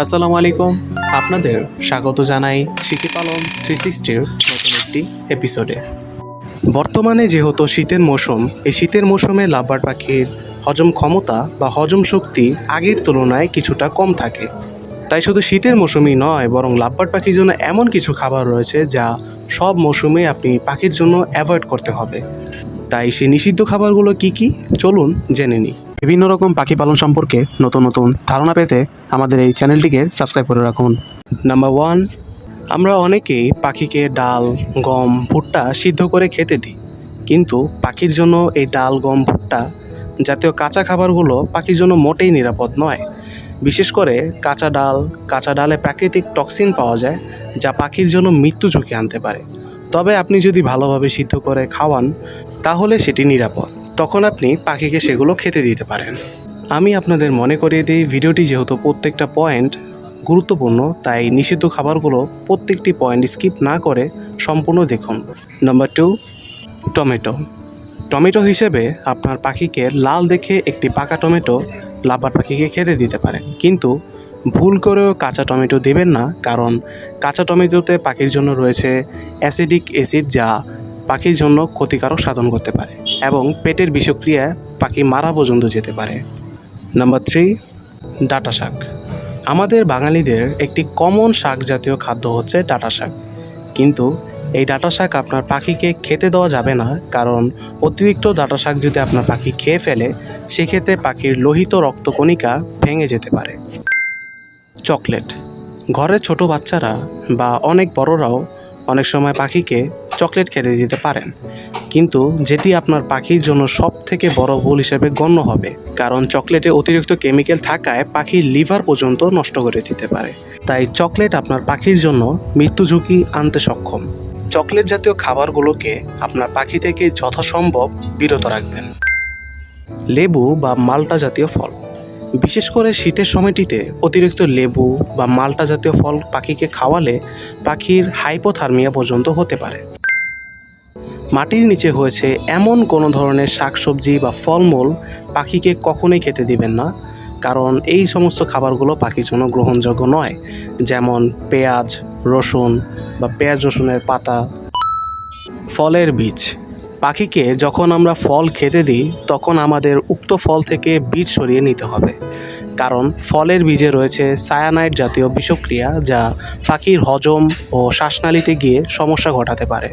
আসসালামু আলাইকুম, আপনাদের স্বাগত জানাই শিখি পালন 360-র নতুন একটি এপিসোডে। বর্তমানে যেহেতু শীতের মৌসুম, এই শীতের মৌসুমে লাভবার্ড পাখির হজম ক্ষমতা বা হজম শক্তি আগের তুলনায় কিছুটা কম থাকে। তাই শুধু শীতের মৌসুমই নয়, বরং লাভবার্ড পাখির জন্য এমন কিছু খাবার রয়েছে যা সব মৌসুমে আপনি পাখির জন্য অ্যাভয়েড করতে হবে। তাই সেই নিষিদ্ধ খাবারগুলো কি কি, চলুন জেনে নিই। বিভিন্ন রকম পাখি পালন সম্পর্কে নতুন নতুন ধারণা পেতে আমাদের এই চ্যানেলটিকে সাবস্ক্রাইব করে রাখুন। নাম্বার 1, আমরা অনেকেই পাখিকে ডাল, গম, ভুট্টা সিদ্ধ করে খেতে দিই, কিন্তু পাখির জন্য এই ডাল, গম, ভুট্টা জাতীয় কাঁচা খাবারগুলো পাখির জন্য মোটেই নিরাপদ নয়। বিশেষ করে কাঁচা ডালে প্রাকৃতিক টক্সিন পাওয়া যায়, যা পাখির জন্য মৃত্যু ঝুঁকি আনতে পারে। তবে আপনি যদি ভালোভাবে সিদ্ধ করে খাওয়ান তাহলে সেটি নিরাপদ, তখন আপনি পাখিকে সেগুলো খেতে দিতে পারেন। আমি আপনাদের মনে করিয়ে দিই, ভিডিওটি যেহেতু প্রত্যেকটা পয়েন্ট গুরুত্বপূর্ণ, তাই নিষিদ্ধ খাবারগুলো প্রত্যেকটি পয়েন্ট স্কিপ না করে সম্পূর্ণ দেখুন। নাম্বার 2, টমেটো হিসেবে আপনার পাখিকে লাল দেখে একটি পাকা টমেটো লাভবার্ড পাখিকে খেতে দিতে পারেন, কিন্তু ভুল করেও কাঁচা টমেটো দেবেন না, কারণ কাঁচা টমেটোতে পাখির জন্য রয়েছে অ্যাসিডিক অ্যাসিড, যা পাখির জন্য ক্ষতিকারক সাধন করতে পারে এবং পেটের বিষক্রিয়ায় পাখি মারা পর্যন্ত যেতে পারে। নাম্বার 3, ডাঁটা শাক। আমাদের বাঙালিদের একটি কমন শাক জাতীয় খাদ্য হচ্ছে ডাঁটা শাক, কিন্তু এই ডাঁটা শাক আপনার পাখিকে খেতে দেওয়া যাবে না, কারণ অতিরিক্ত ডাঁটা শাক যদি আপনার পাখি খেয়ে ফেলে সেক্ষেত্রে পাখির লোহিত রক্তকণিকা ভেঙে যেতে পারে। চকলেট। ঘরের ছোট বাচ্চারা বা অনেক বড়রাও অনেক সময় পাখিকে চকলেট খেতে দিতে পারেন, কিন্তু যেটি আপনার পাখির জন্য সব থেকে বড় ভুল হিসেবে গণ্য হবে, কারণ চকলেটে অতিরিক্ত কেমিক্যাল থাকায় পাখির লিভার পর্যন্ত নষ্ট করে দিতে পারে। তাই চকলেট আপনার পাখির জন্য মৃত্যু ঝুঁকি আনতে সক্ষম। চকলেট জাতীয় খাবারগুলোকে আপনার পাখি থেকে যথাসম্ভব বিরত রাখবেন। লেবু বা মাল্টা জাতীয় ফল। বিশেষ করে শীতের সময়টিতে অতিরিক্ত লেবু বা মাল্টা জাতীয় ফল পাখিকে খাওয়ালে পাখির হাইপোথার্মিয়া পর্যন্ত হতে পারে। মাটির নিচে হয়েছে এমন কোনো ধরনের শাকসবজি বা ফলমূল পাখিকে কখনোই খেতে দিবেন না, কারণ এই সমস্ত খাবারগুলো পাখির জন্য গ্রহণযোগ্য নয়, যেমন পেঁয়াজ, রসুন বা পেঁয়াজ রসুনের পাতা। ফলের বীজ। পাখিকে যখন আমরা ফল খেতে দিই তখন আমাদের উক্ত ফল থেকে বীজ সরিয়ে নিতে হবে, কারণ ফলের বীজে রয়েছে সায়ানাইড জাতীয় বিষক্রিয়া, যা পাখির হজম ও শ্বাসনালীতে গিয়ে সমস্যা ঘটাতে পারে।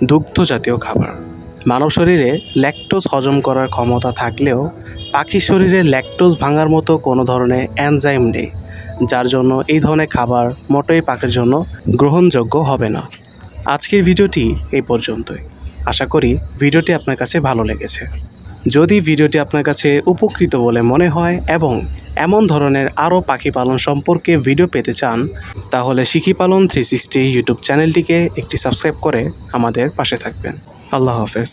দুগ্ধ জাতীয় খাবার। মানব শরীরে ল্যাকটোজ হজম করার ক্ষমতা থাকলেও পাখির শরীরে ল্যাকটোজ ভাঙার মতো কোনো ধরনের এনজাইম নেই, যার জন্য এই ধরনের খাবার মোটেই পাখির জন্য গ্রহণযোগ্য হবে না। আজকের ভিডিওটি এই পর্যন্তই। আশা করি ভিডিওটি আপনার কাছে ভালো লেগেছে। যদি ভিডিওটি আপনার কাছে উপকৃত বলে মনে হয় এবং এমন ধরনের আরও পাখি পালন সম্পর্কে ভিডিও পেতে চান, তাহলে শিখি পালন 360 ইউটিউব চ্যানেলটিকে একটি সাবস্ক্রাইব করে আমাদের পাশে থাকবেন। আল্লাহ হাফেজ।